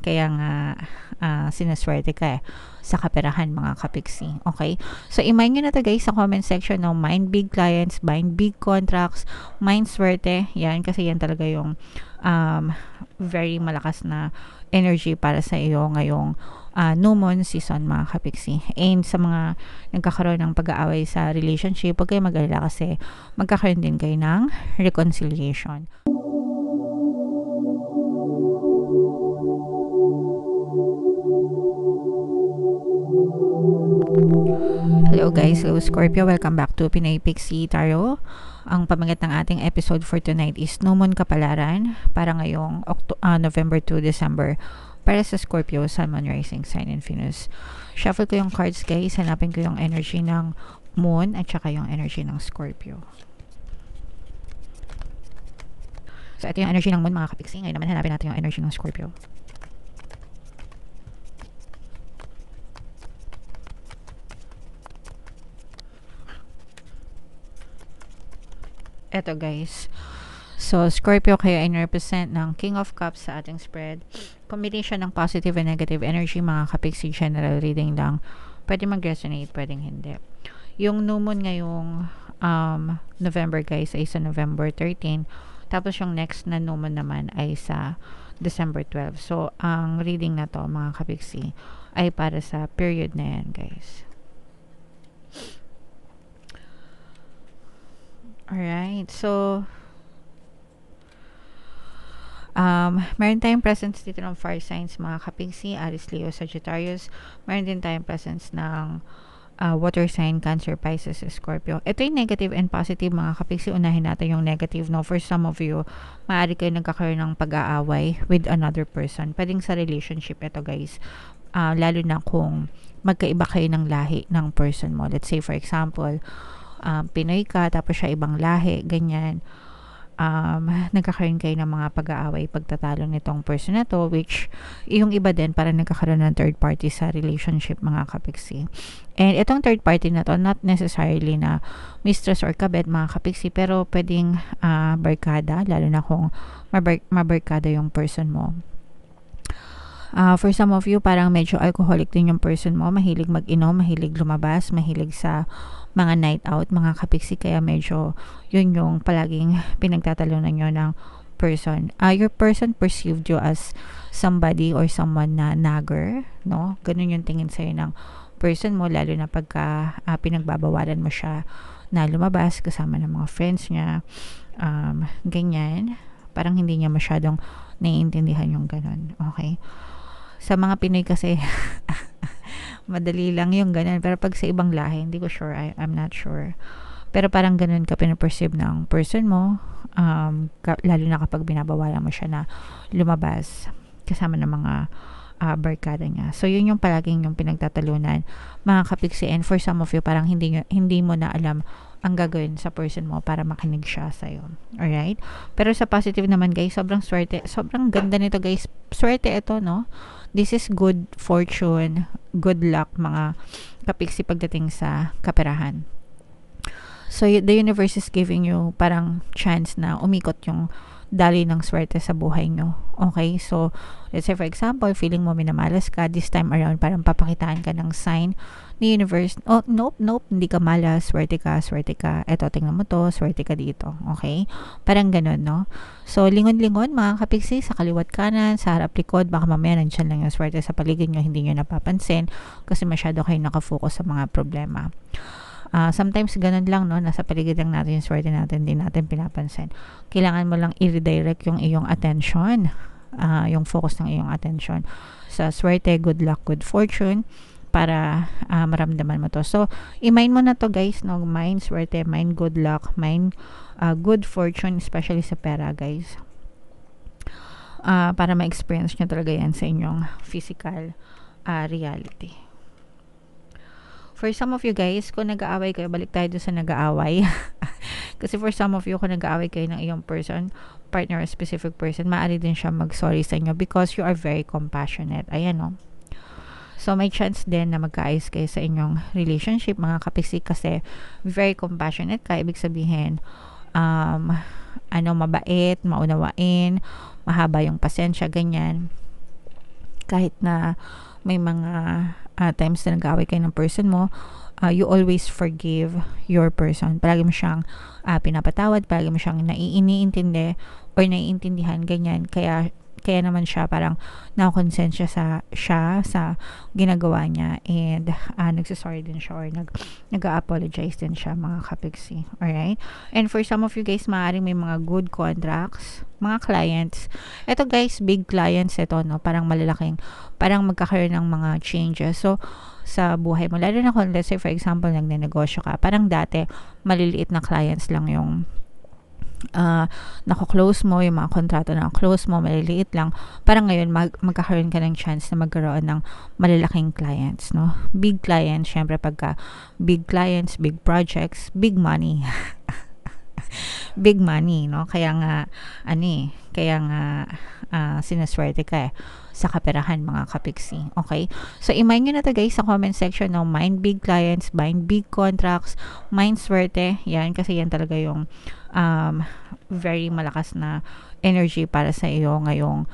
Kaya nga, sinaswerte ka sa kaperahan mga kapiksi. Okay? So, i-mind nyo na to guys sa comment section, no? Mind big clients, mind big contracts, mind swerte. Yan, kasi yan talaga yung very malakas na energy para sa iyo ngayong new moon season mga kapiksi. And sa mga nagkakaroon ng pag-aaway sa relationship, huwag kayo mag-alala kasi magkakaroon din kayo ng reconciliation. Hello guys, hello Scorpio, welcome back to Pinoy Pixie Tarot. Ang pamagat ng ating episode for tonight is New Moon Kapalaran para ngayong November to December para sa Scorpio, Sun, Moon, Rising Sign, and Venus. Shuffle ko yung cards guys, hanapin ko yung energy ng Moon at saka yung energy ng Scorpio. So ito yung energy ng Moon mga kapiksi. Ngayon naman hanapin natin yung energy ng Scorpio. Eto guys. So, Scorpio kayo ay represent ng King of Cups sa ating spread. Combination ng positive and negative energy, mga kapiksi, general reading lang. Pwede mag-resonate, pwedeng hindi. Yung new moon ngayong November guys ay sa November 13. Tapos yung next na new moon naman ay sa December 12. So, ang reading na to, mga kapiksi, ay para sa period na yan guys. Alright, so meron tayong presence dito ng fire signs mga kapiksi, Aries, Leo, Sagittarius. Meron din tayong presence ng water sign, Cancer, Pisces, Scorpio. Ito yung negative and positive mga kapiksi. Unahin natin yung negative, no? For some of you, maaari kayo nagkakaroon ng pag-aaway with another person. Pwedeng sa relationship ito guys. Lalo na kung magkaiba kayo ng lahi ng person mo. Let's say for example, Pinoy ka, tapos siya ibang lahi, ganyan. Nagkakaroon kayo ng mga pag-aaway, pagtatalo nitong person na to, which yung iba din para nagkakaroon ng third party sa relationship mga kapiksi. And itong third party na to, not necessarily na mistress or kabet mga kapiksi, pero pwedeng barkada, lalo na kung mabarkada yung person mo. For some of you, parang medyo alcoholic din yung person mo, mahilig mag-inom, mahilig lumabas, mahilig sa mga night out, mga kapiksi, kaya medyo yun yung palaging pinagtatalunan nyo ng person. Your person perceived you as somebody or someone na nagger, no? Ganun yung tingin sa'yo ng person mo, lalo na pagka pinagbabawalan mo siya na lumabas kasama ng mga friends niya, ganyan. Parang hindi niya masyadong naiintindihan yung ganun, okay? Sa mga Pinoy kasi madali lang yung ganun, pero pag sa ibang lahi hindi ko sure, I'm not sure, pero parang ganun ka pinaperceive ng person mo, lalo na kapag binabawalan mo siya na lumabas kasama ng mga barkada niya. So yun yung palaging yung pinagtatalunan mga kapiksi, and for some of you parang hindi mo na alam ang gagawin sa person mo para makinig siya sa'yo. Alright? Pero sa positive naman guys, sobrang swerte, sobrang ganda nito guys, swerte ito, no? This is good fortune, good luck mga kapiksi pagdating sa kaperahan. So the universe is giving you parang chance na umikot yung daloy ng swerte sa buhay nyo. Okay? So, let's say for example, feeling mo minamalas ka, this time around parang papakitaan ka ng sign ni universe. Oh, nope, hindi ka malas, swerte ka. Eto, tingnan mo to, swerte ka dito. Okay? Parang ganun, no? So, lingon-lingon, mga kapiksi, sa kaliwat kanan, sa harap likod, baka mamaya nandyan lang yung swerte sa paligid nyo, hindi nyo napapansin kasi masyado kayo nakafocus sa mga problema. Sometimes ganun lang, no? Nasa paligid lang natin yung swerte natin, hindi natin pinapansin. Kailangan mo lang i-redirect yung iyong attention, yung focus ng iyong attention sa swerte, good luck, good fortune, para maramdaman mo to. So, i-mind mo na to guys, no? Mind swerte, mind good luck, mind good fortune, especially sa pera guys, para ma-experience nyo talaga yan sa inyong physical reality. For some of you guys, kung nag-aaway kayo, balik tayo doon sa nag-aaway. Kasi for some of you, kung nag-aaway kayo ng iyong person, partner or specific person, maaari din siya mag-sorry sa inyo because you are very compassionate. Ayan, no? So, may chance din na magkaayos kayo sa inyong relationship, mga kapiksi, kasi very compassionate ka. Ibig sabihin, mabait, maunawain, mahaba yung pasensya, ganyan. kahit na may mga times na nag-away kayo ng person mo, you always forgive your person. Palagi mo siyang pinapatawad, palagi mo siyang iniintindi or naiintindihan, ganyan. Kaya naman siya parang nakakonsensya siya sa ginagawa niya, and nagsasorry din siya or nag-apologize din siya, mga kapiksi. Alright? And for some of you guys, maaaring may mga good contracts, mga clients. Ito guys, big clients ito, no? Parang malalaking, parang magkakaroon ng mga changes. So, sa buhay mo, lalo na kung let's say for example, nagnenegosyo ka, parang dati, maliliit na clients lang yung nako-close mo, yung mga kontrata na close mo, maliliit lang. Parang ngayon, magkakaroon ka ng chance na magkaroon ng malalaking clients, no? Big clients, syempre pagka big clients, big projects, big money. Big money, no? Kaya nga, sinaswerte ka sa kaperahan, mga kapiksi. Okay? So, i-mind nyo na to guys sa comment section, no? Mind big clients, mind big contracts, mind swerte. Yan, kasi yan talaga yung very malakas na energy para sa iyo ngayong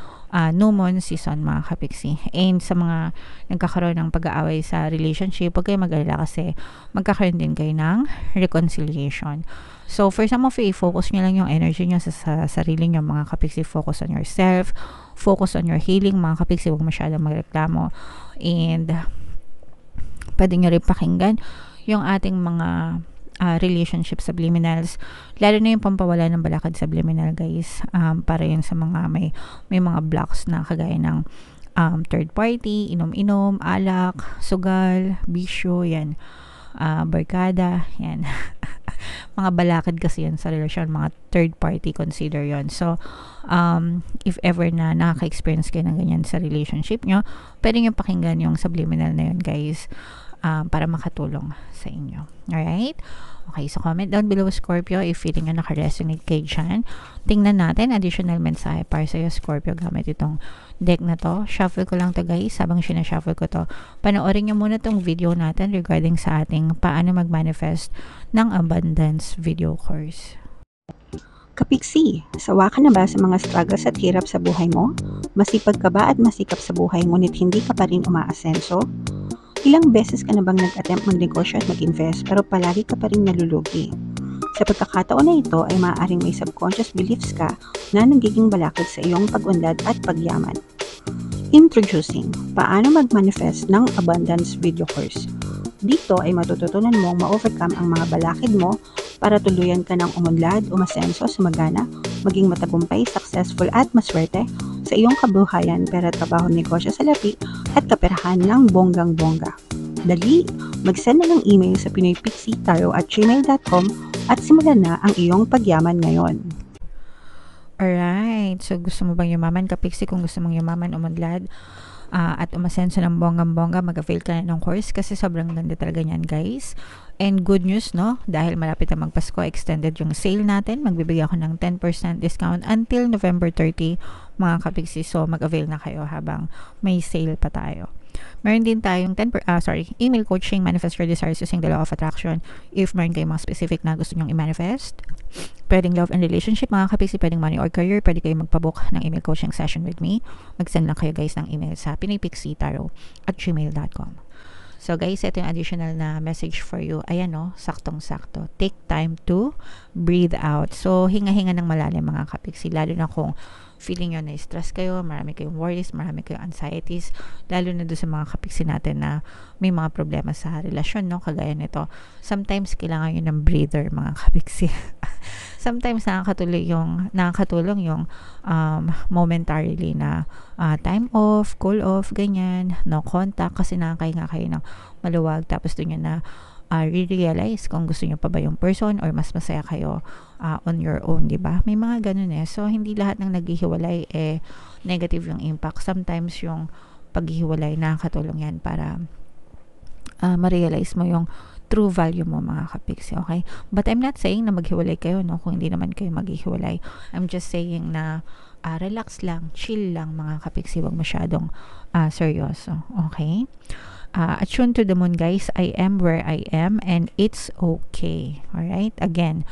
new moon season, mga kapiksi. And sa mga nagkakaroon ng pag-aaway sa relationship, huwag kayo mag-alala kasi magkakaroon din kayo ng reconciliation. So, for some of you, focus nyo lang yung energy nyo sa sarili nyo, mga kapiksi. Focus on yourself. Focus on your healing, mga kapiksi. Huwag masyadong magreklamo. And, pwede nyo rin pakinggan yung ating mga relationship subliminals. Lalo na yung pampawala ng balakid subliminal, guys. Para yun sa mga may mga blocks na kagaya ng third party, inom-inom, alak, sugal, bisyo, yan. Barkada, yan. Mga balakid kasi yan sa relasyon, mga third party, consider yon. So, if ever na nakaka-experience kayo ng ganyan sa relationship nyo, pwede nyo pakinggan yung subliminal na yun, guys, para makatulong sa inyo. Alright? Okay, so comment down below, Scorpio, if feeling nyo naka-resonate kayo dyan. Tingnan natin, additional mensahe para sa'yo, Scorpio, gamit itong deck na to. Shuffle ko lang to, guys. Habang sinashuffle ko to, panoorin nyo muna tong video natin regarding sa ating paano mag-manifest ng abundance video course. Kapiksi, sawa ka na ba sa mga struggles at hirap sa buhay mo? Masipag ka ba at masikap sa buhay ngunit hindi ka pa rin umaasenso? Ilang beses ka na bang nag-attempt magnegosyo at mag-invest pero palagi ka pa rin nalulugi? Sa pagkakataon na ito ay maaaring may subconscious beliefs ka na nagiging balakid sa iyong pag-unlad at pagyaman. Introducing, paano mag-manifest ng abundance video course. Dito ay matututunan mong ma-overcome ang mga balakid mo para tuluyan ka ng umunlad, umasenso, sumagana, maging matagumpay, successful at maswerte sa iyong kabuhayan, pera, trabaho, negosyo, salapi at kaperahan ng bonggang-bongga. Dali, mag-send na ng email sa pinoypixitaro@gmail.com at simulan na ang iyong pagyaman ngayon. Alright, so gusto mo bang yumaman, kapiksi? Kung gusto mong yumaman, umunlad, at umasenso ng bonggang-bongga, mag-avail ka na ng course kasi sobrang ganda talaga niyan, guys. And good news, no? Dahil malapit na magpasko, extended yung sale natin. Magbibigay ako ng 10% discount until November 30, mga kapiksi. So, mag-avail na kayo habang may sale pa tayo. Meron din tayong email coaching, manifest your desires using the law of attraction. If meron kayong mga specific na gusto nyong i-manifest, pwedeng love and relationship, mga kapiksi, pwedeng money or career, pwede kayong magpabook ng email coaching session with me. Mag-send lang kayo, guys, ng email sa pinoypixitaro@gmail.com. So, guys, ito yung additional na message for you. Ayan, no? Saktong-sakto. Take time to breathe out. So, hinga-hinga ng malalim, mga kapiksi. Lalo na kung feeling nyo na stress kayo, marami kayong worries, marami kayong anxieties, lalo na doon sa mga kapiksi natin na may mga problema sa relasyon, no? Kagaya nito. Sometimes, kailangan nyo ng breather, mga kapiksi. Sometimes, nakakatulong yung momentarily na time off, cool off, ganyan, no contact, kasi nakakahinga kayo ng maluwag, tapos doon nyo na re-realize kung gusto nyo pa ba yung person or mas masaya kayo on your own, di ba? May mga ganun eh. So, hindi lahat ng naghihiwalay negative yung impact. Sometimes yung paghihiwalay, nakakatulong yan para ma-realize mo yung true value mo, mga kapiksi, okay? But I'm not saying na maghiwalay kayo, no? Kung hindi naman kayo maghihiwalay. I'm just saying na relax lang, chill lang, mga kapiksi. Huwag masyadong seryoso, okay? Attune to the moon, guys. I am where I am and it's okay. Alright? Again,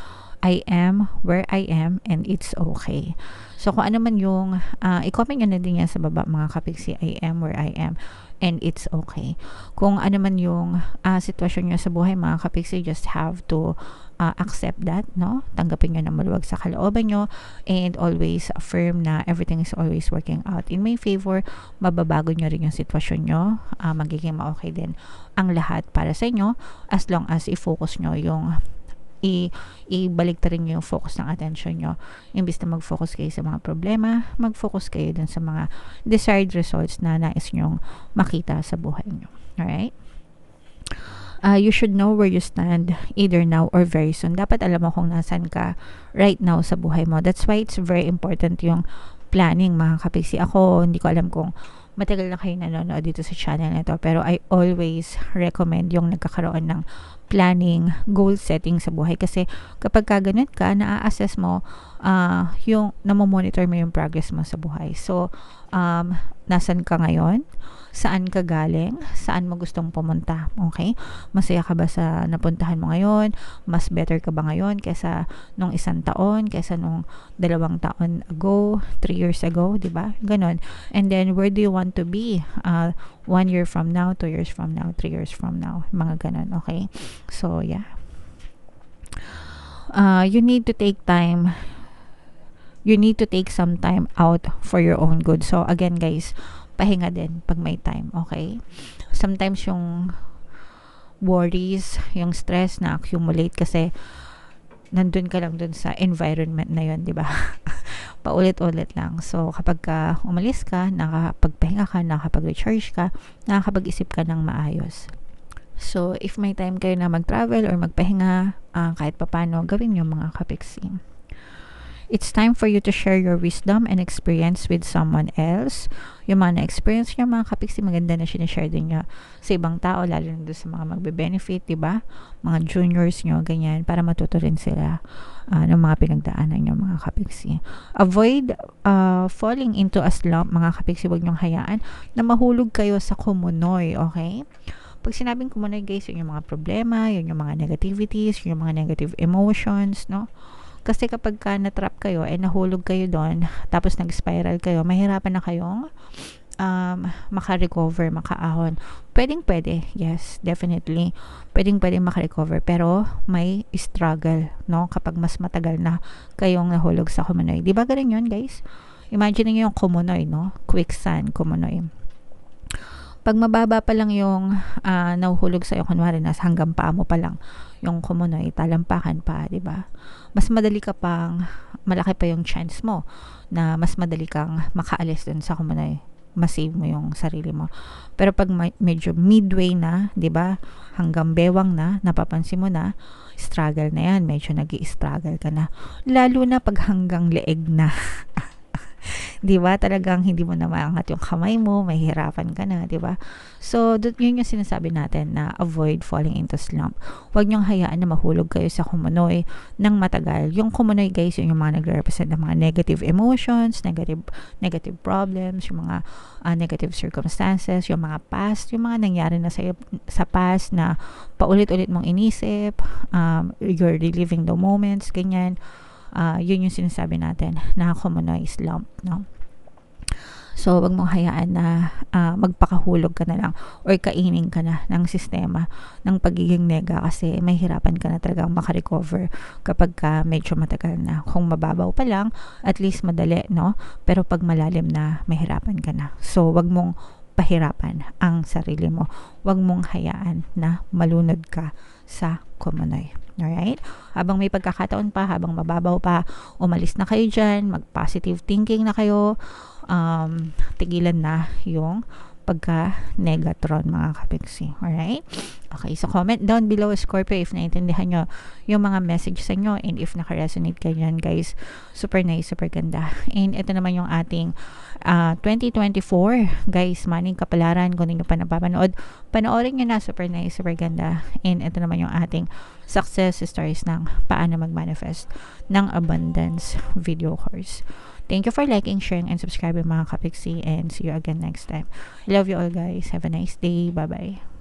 I am where I am and it's okay. So, kung ano man yung, i-comment nyo na din yan sa baba mga kapiksi, I am where I am and it's okay. Kung ano man yung sitwasyon nyo sa buhay mga kapiksi, just have to accept that, no? Tanggapin nyo na maluwag sa kalooban nyo and always affirm na everything is always working out in my favor. Mababago nyo rin yung sitwasyon nyo, magiging ma-okay din ang lahat para sa inyo as long as i-focus nyo yung ibalik rin yung focus ng attention nyo. Imbis na mag-focus kayo sa mga problema, mag-focus kayo dun sa mga desired results na nais nyong makita sa buhay nyo. Alright? You should know where you stand either now or very soon. Dapat alam mo kung nasan ka right now sa buhay mo. That's why it's very important yung planning mga kapiksi. Ako, hindi ko alam kung matagal na kayo nanonood dito sa channel na to, pero I always recommend yung nagkakaroon ng planning, goal setting sa buhay. Kasi kapag ganun ka, na-assess mo, yung namomonitor mo yung progress mo sa buhay. So, nasan ka ngayon? Saan ka galing? Saan mo gustong pumunta? Okay? Masaya ka ba sa napuntahan mo ngayon? Mas better ka ba ngayon kaysa nung 1 taon? Kaysa nung 2 taon ago? 3 years ago? Diba? Ganon. And then, where do you want to be? 1 year from now, 2 years from now, 3 years from now. Mga ganon. Okay? So, yeah. You need to take time. You need to take some time out for your own good. So, again, guys, pahinga din pag may time, okay? Sometimes yung worries, yung stress na accumulate kasi nandun ka lang dun sa environment na yun, di ba? Paulit-ulit lang. So, kapag umalis ka, nakakapagpahinga ka, nakakapag-recharge ka, nakakapag-isip ka ng maayos. So, if may time kayo na mag-travel or magpahinga, kahit papano, gawin yung mga kapiksi. It's time for you to share your wisdom and experience with someone else. Yung mga na-experience nyo, mga kapiksi, maganda na sinishare din nyo sa ibang tao, lalo na doon sa mga magbe-benefit, diba? Mga juniors nyo, ganyan, para matuto rin sila ng mga pinagdaanan nyo, mga kapiksi. Avoid falling into a slump, mga kapiksi. Huwag nyong hayaan na mahulog kayo sa kumunoy, okay? Pag sinabing kumunoy, guys, yun yung mga problema, yun yung mga negativities, yun yung mga negative emotions, no? Kasi kapag na-trap kayo, nahulog kayo doon, tapos nag-spiral kayo, mahirapan na kayong maka-recover, maka-ahon. Pwede, yes, definitely. Pwede maka-recover, pero may struggle, no? Kapag mas matagal na kayong nahulog sa kumunoy. Di ba ganun yun, guys? Imagine niyo yung kumunoy, no? Quicksand, kumunoy. Pag mababa pa lang yung nahuhulog sa'yo, kunwari nas hanggang paa mo pa lang yung kumunoy, talampakan pa, di ba? Mas madali ka pang, malaki pa yung chance mo na mas madali kang makaalis dun sa kumunoy. Masave mo yung sarili mo. Pero pag medyo midway na, di ba? Hanggang bewang na, napapansin mo na, struggle na yan. Medyo nag-i-struggle ka na. Lalo na pag hanggang leeg na. Di ba? Talagang hindi mo na maangat yung kamay mo, mahihirapan ka na, di ba? So, yun yung sinasabi natin na avoid falling into slump. Huwag niyong hayaan na mahulog kayo sa kumunoy ng matagal. Yung kumunoy, guys, yun yung mga nagre-represent ng mga negative emotions, negative problems, yung mga negative circumstances, yung mga past, yung mga nangyari na sa past na paulit-ulit mong inisip, you're reliving the moments, ganyan. Yun yung sinasabi natin na kumunoy slump, no? So, wag mong hayaan na magpakahulog ka na lang or kainin ka na ng sistema ng pagiging nega kasi may hirapan ka na talagang makarecover kapag medyo matagal na. Kung mababaw pa lang, at least madali, no? Pero pag malalim na, may hirapan ka na. So, wag mong pahirapan ang sarili mo. Wag mong hayaan na malunod ka sa kumunoy. Alright? Habang may pagkakataon pa, habang mababaw pa, umalis na kayo dyan, mag-positive thinking na kayo, tigilan na yung pagka-negatron, mga kapiksi. Alright? Okay, so comment down below, Scorpio, if naintindihan nyo yung mga message sa inyo and if naka-resonate kayo dyan, guys, super nice, super ganda. And ito naman yung ating 2024, guys, maning kapalaran, kung hindi nyo pa napapanood, panoorin nyo na, super nice, super ganda. And ito naman yung ating success stories ng paano mag-manifest ng abundance video course. Thank you for liking, sharing, and subscribing, mga kapiksi, and see you again next time. I love you all, guys. Have a nice day. Bye-bye.